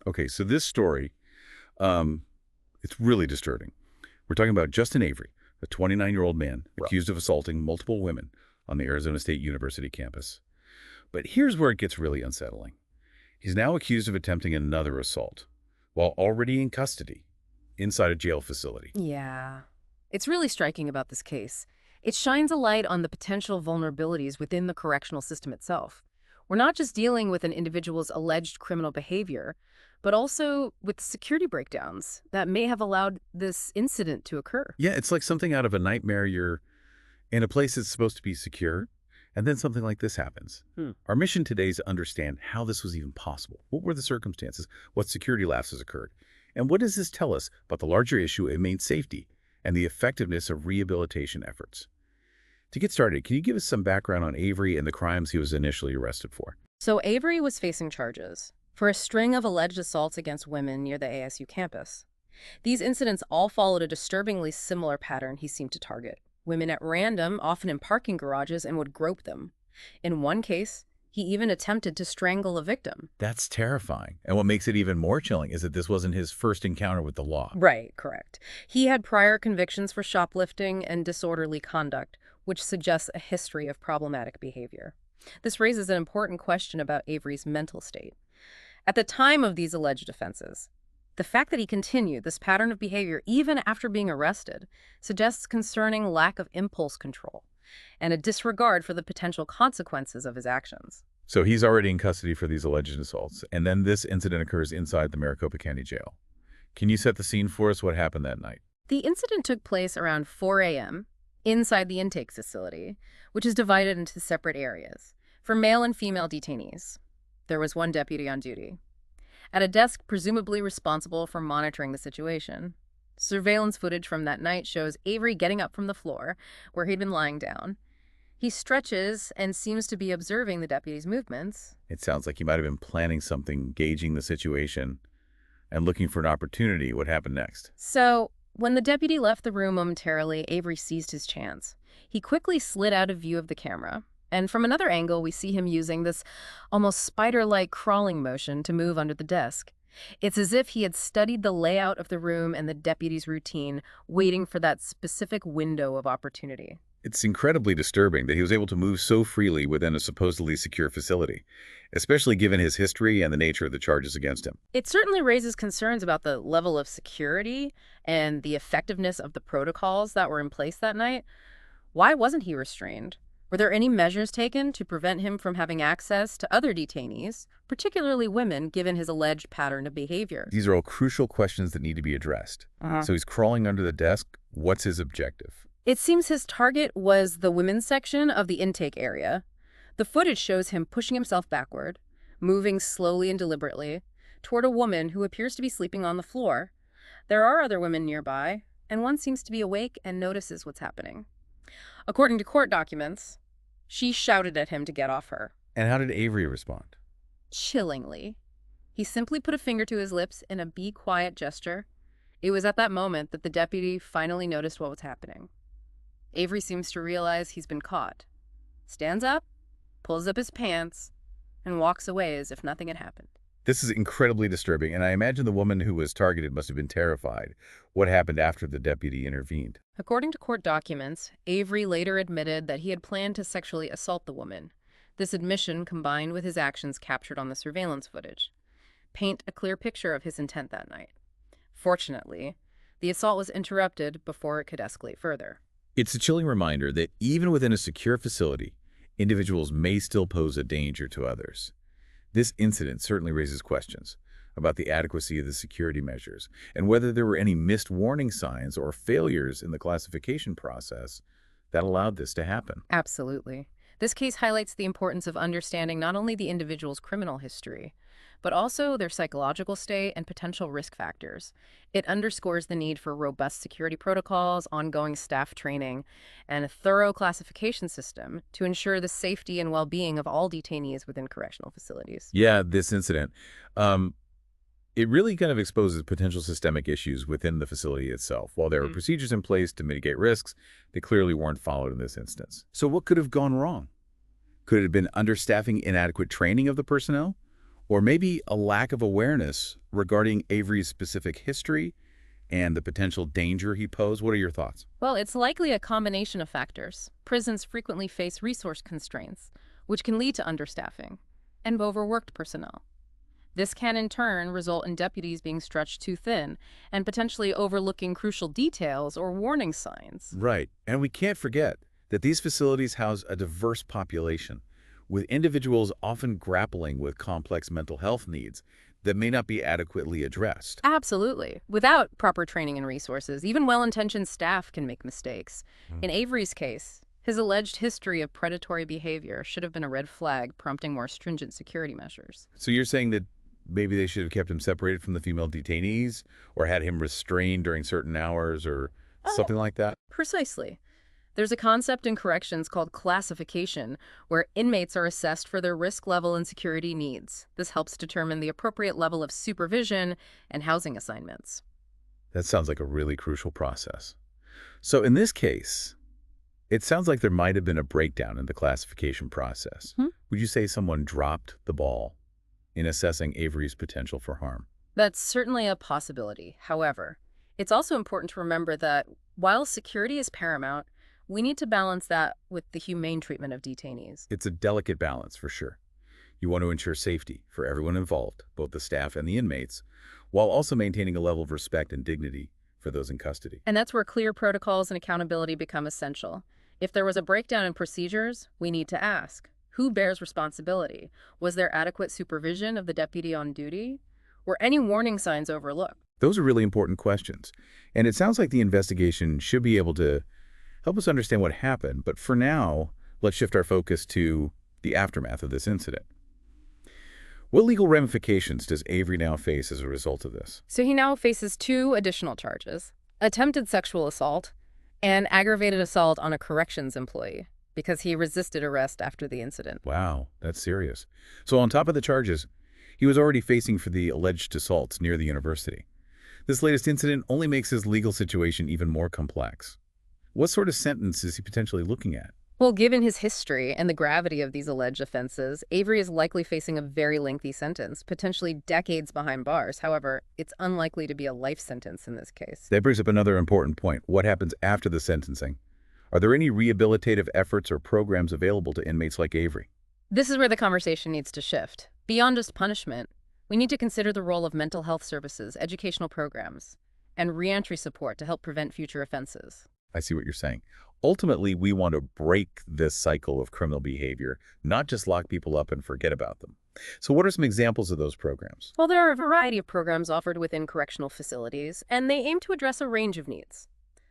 Okay, so this story, um, it's really disturbing. We're talking about Justin Avery, a 29-year-old man Well, accused of assaulting multiple women on the Arizona State University campus. But here's where it gets really unsettling. He's now accused of attempting another assault while already in custody inside a jail facility. Yeah. It's really striking about this case. It shines a light on the potential vulnerabilities within the correctional system itself. We're not just dealing with an individual's alleged criminal behavior, but also with security breakdowns that may have allowed this incident to occur. Yeah, it's like something out of a nightmare. You're in a place that's supposed to be secure, and then something like this happens. Hmm. Our mission today is to understand how this was even possible. What were the circumstances? What security lapses occurred? And what does this tell us about the larger issue of inmate safety and the effectiveness of rehabilitation efforts? To get started, can you give us some background on Avery and the crimes he was initially arrested for? So Avery was facing charges for a string of alleged assaults against women near the ASU campus. These incidents all followed a disturbingly similar pattern he seemed to target. Women at random, often in parking garages, and would grope them. In one case, he even attempted to strangle a victim. That's terrifying. And what makes it even more chilling is that this wasn't his first encounter with the law. Right, correct. He had prior convictions for shoplifting and disorderly conduct, which suggests a history of problematic behavior. This raises an important question about Avery's mental state. At the time of these alleged offenses, the fact that he continued this pattern of behavior even after being arrested suggests concerning lack of impulse control and a disregard for the potential consequences of his actions. So he's already in custody for these alleged assaults, and then this incident occurs inside the Maricopa County Jail. Can you set the scene for us? What happened that night? The incident took place around 4 a.m. inside the intake facility, which is divided into separate areas for male and female detainees. There was one deputy on duty at a desk presumably responsible for monitoring the situation. Surveillance footage from that night shows Avery getting up from the floor where he'd been lying down. He stretches and seems to be observing the deputy's movements. It sounds like he might have been planning something, gauging the situation, and looking for an opportunity. What happened next? So, when the deputy left the room momentarily, Avery seized his chance. He quickly slid out of view of the camera, and from another angle, we see him using this almost spider-like crawling motion to move under the desk. It's as if he had studied the layout of the room and the deputy's routine, waiting for that specific window of opportunity. It's incredibly disturbing that he was able to move so freely within a supposedly secure facility, especially given his history and the nature of the charges against him. It certainly raises concerns about the level of security and the effectiveness of the protocols that were in place that night. Why wasn't he restrained? Were there any measures taken to prevent him from having access to other detainees, particularly women, given his alleged pattern of behavior? These are all crucial questions that need to be addressed. So he's crawling under the desk. What's his objective? It seems his target was the women's section of the intake area. The footage shows him pushing himself backward, moving slowly and deliberately, toward a woman who appears to be sleeping on the floor. There are other women nearby, and one seems to be awake and notices what's happening. According to court documents, she shouted at him to get off her. And how did Avery respond? Chillingly. He simply put a finger to his lips in a be quiet gesture. It was at that moment that the deputy finally noticed what was happening. Avery seems to realize he's been caught, stands up, pulls up his pants, and walks away as if nothing had happened. This is incredibly disturbing, and I imagine the woman who was targeted must have been terrified. What happened after the deputy intervened? According to court documents, Avery later admitted that he had planned to sexually assault the woman. This admission, combined with his actions captured on the surveillance footage, paint a clear picture of his intent that night. Fortunately, the assault was interrupted before it could escalate further. It's a chilling reminder that even within a secure facility, individuals may still pose a danger to others. This incident certainly raises questions about the adequacy of the security measures and whether there were any missed warning signs or failures in the classification process that allowed this to happen. Absolutely. This case highlights the importance of understanding not only the individual's criminal history, but also their psychological state and potential risk factors. It underscores the need for robust security protocols, ongoing staff training, and a thorough classification system to ensure the safety and well-being of all detainees within correctional facilities. Yeah, this incident, it really kind of exposes potential systemic issues within the facility itself. While there were procedures in place to mitigate risks, they clearly weren't followed in this instance. So what could have gone wrong? Could it have been understaffing, inadequate training of the personnel? Or maybe a lack of awareness regarding Avery's specific history and the potential danger he posed? What are your thoughts? Well, it's likely a combination of factors. Prisons frequently face resource constraints, which can lead to understaffing and overworked personnel. This can in turn result in deputies being stretched too thin and potentially overlooking crucial details or warning signs. Right. And we can't forget that these facilities house a diverse population, with individuals often grappling with complex mental health needs that may not be adequately addressed. Absolutely. Without proper training and resources, even well-intentioned staff can make mistakes. Mm. In Avery's case, his alleged history of predatory behavior should have been a red flag, prompting more stringent security measures. So you're saying that maybe they should have kept him separated from the female detainees or had him restrained during certain hours or something like that? Precisely. There's a concept in corrections called classification, where inmates are assessed for their risk level and security needs. This helps determine the appropriate level of supervision and housing assignments. That sounds like a really crucial process. So in this case, it sounds like there might have been a breakdown in the classification process. Hmm? Would you say someone dropped the ball in assessing Avery's potential for harm? That's certainly a possibility. However, it's also important to remember that while security is paramount, we need to balance that with the humane treatment of detainees. It's a delicate balance for sure. You want to ensure safety for everyone involved, both the staff and the inmates, while also maintaining a level of respect and dignity for those in custody. And that's where clear protocols and accountability become essential. If there was a breakdown in procedures, we need to ask, who bears responsibility? Was there adequate supervision of the deputy on duty? Were any warning signs overlooked? Those are really important questions. And it sounds like the investigation should be able to help us understand what happened. But for now, let's shift our focus to the aftermath of this incident. What legal ramifications does Avery now face as a result of this? So he now faces 2 additional charges: attempted sexual assault and aggravated assault on a corrections employee, because he resisted arrest after the incident. Wow, that's serious. So on top of the charges, he was already facing for the alleged assaults near the university. This latest incident only makes his legal situation even more complex. What sort of sentence is he potentially looking at? Well, given his history and the gravity of these alleged offenses, Avery is likely facing a very lengthy sentence, potentially decades behind bars. However, it's unlikely to be a life sentence in this case. That brings up another important point. What happens after the sentencing? Are there any rehabilitative efforts or programs available to inmates like Avery? This is where the conversation needs to shift. Beyond just punishment, we need to consider the role of mental health services, educational programs, and reentry support to help prevent future offenses. I see what you're saying. Ultimately, we want to break this cycle of criminal behavior, not just lock people up and forget about them. So what are some examples of those programs? Well, there are a variety of programs offered within correctional facilities, and they aim to address a range of needs.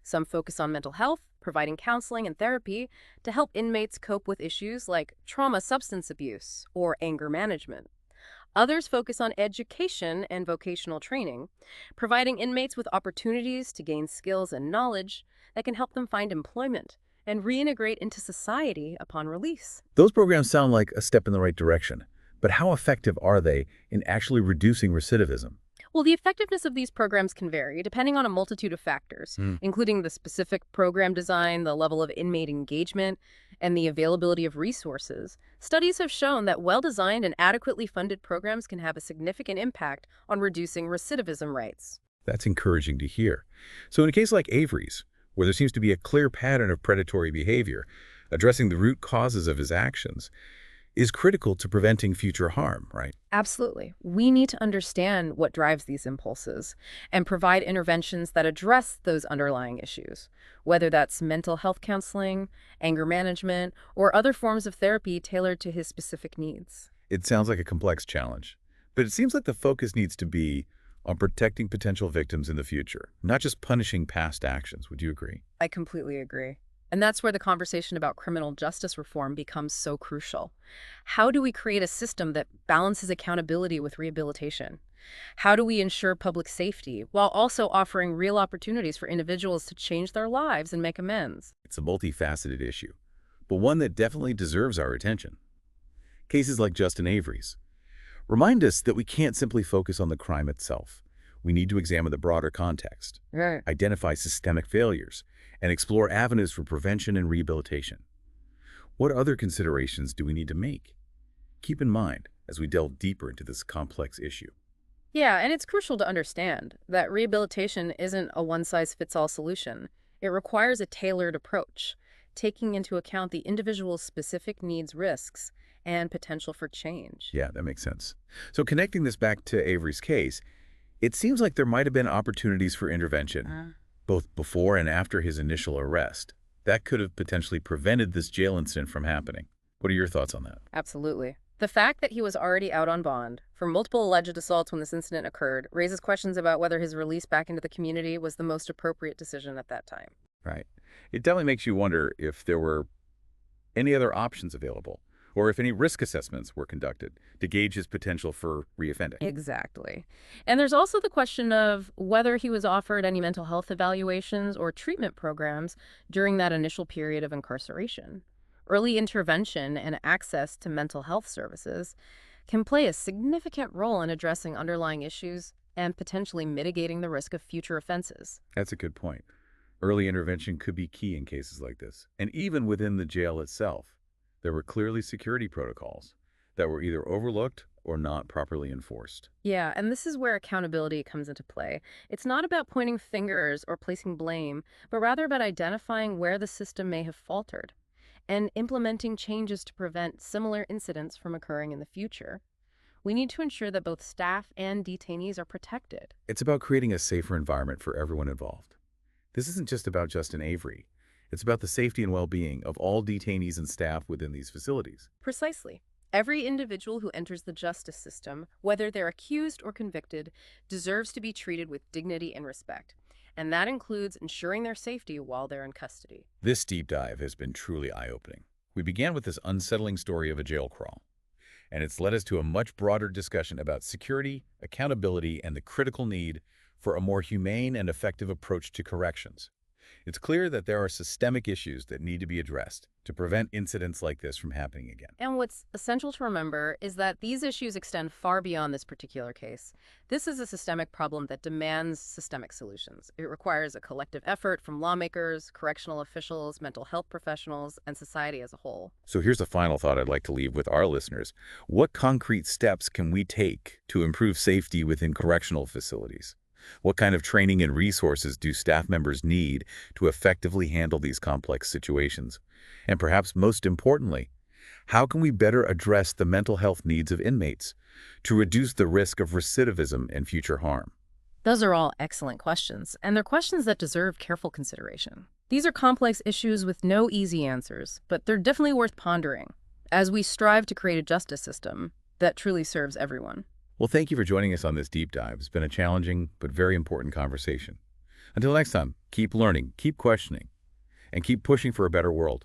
Some focus on mental health, providing counseling and therapy to help inmates cope with issues like trauma, substance abuse, or anger management. Others focus on education and vocational training, providing inmates with opportunities to gain skills and knowledge that can help them find employment and reintegrate into society upon release. Those programs sound like a step in the right direction, but how effective are they in actually reducing recidivism? Well, the effectiveness of these programs can vary depending on a multitude of factors, including the specific program design, the level of inmate engagement, and the availability of resources. Studies have shown that well-designed and adequately funded programs can have a significant impact on reducing recidivism rates. That's encouraging to hear. So in a case like Avery's, where there seems to be a clear pattern of predatory behavior, addressing the root causes of his actions is critical to preventing future harm, right? Absolutely. We need to understand what drives these impulses and provide interventions that address those underlying issues, whether that's mental health counseling, anger management, or other forms of therapy tailored to his specific needs. It sounds like a complex challenge, but it seems like the focus needs to be on protecting potential victims in the future, not just punishing past actions. Would you agree? I completely agree. And that's where the conversation about criminal justice reform becomes so crucial. How do we create a system that balances accountability with rehabilitation? How do we ensure public safety while also offering real opportunities for individuals to change their lives and make amends? It's a multifaceted issue, but one that definitely deserves our attention. Cases like Justin Avery's remind us that we can't simply focus on the crime itself. We need to examine the broader context, Right. identify systemic failures, and explore avenues for prevention and rehabilitation. What other considerations do we need to make? Keep in mind as we delve deeper into this complex issue. Yeah, and it's crucial to understand that rehabilitation isn't a one-size-fits-all solution. It requires a tailored approach, taking into account the individual's specific needs, risks, and potential for change. Yeah, that makes sense. So connecting this back to Avery's case, it seems like there might have been opportunities for intervention, both before and after his initial arrest. That could have potentially prevented this jail incident from happening. What are your thoughts on that? Absolutely. The fact that he was already out on bond for multiple alleged assaults when this incident occurred raises questions about whether his release back into the community was the most appropriate decision at that time. Right. It definitely makes you wonder if there were any other options available, or if any risk assessments were conducted to gauge his potential for reoffending. Exactly. And there's also the question of whether he was offered any mental health evaluations or treatment programs during that initial period of incarceration. Early intervention and access to mental health services can play a significant role in addressing underlying issues and potentially mitigating the risk of future offenses. That's a good point. Early intervention could be key in cases like this. And even within the jail itself, there were clearly security protocols that were either overlooked or not properly enforced. Yeah, and this is where accountability comes into play. It's not about pointing fingers or placing blame, but rather about identifying where the system may have faltered and implementing changes to prevent similar incidents from occurring in the future. We need to ensure that both staff and detainees are protected. It's about creating a safer environment for everyone involved. This isn't just about Justin Avery. It's about the safety and well-being of all detainees and staff within these facilities. Precisely. Every individual who enters the justice system, whether they're accused or convicted, deserves to be treated with dignity and respect. And that includes ensuring their safety while they're in custody. This deep dive has been truly eye-opening. We began with this unsettling story of a jail crawl, and it's led us to a much broader discussion about security, accountability, and the critical need for a more humane and effective approach to corrections. It's clear that there are systemic issues that need to be addressed to prevent incidents like this from happening again. And what's essential to remember is that these issues extend far beyond this particular case. This is a systemic problem that demands systemic solutions. It requires a collective effort from lawmakers, correctional officials, mental health professionals, and society as a whole. So here's a final thought I'd like to leave with our listeners. What concrete steps can we take to improve safety within correctional facilities? What kind of training and resources do staff members need to effectively handle these complex situations? And perhaps most importantly, how can we better address the mental health needs of inmates to reduce the risk of recidivism and future harm? Those are all excellent questions, and they're questions that deserve careful consideration. These are complex issues with no easy answers, but they're definitely worth pondering as we strive to create a justice system that truly serves everyone. Well, thank you for joining us on this deep dive. It's been a challenging but very important conversation. Until next time, keep learning, keep questioning, and keep pushing for a better world.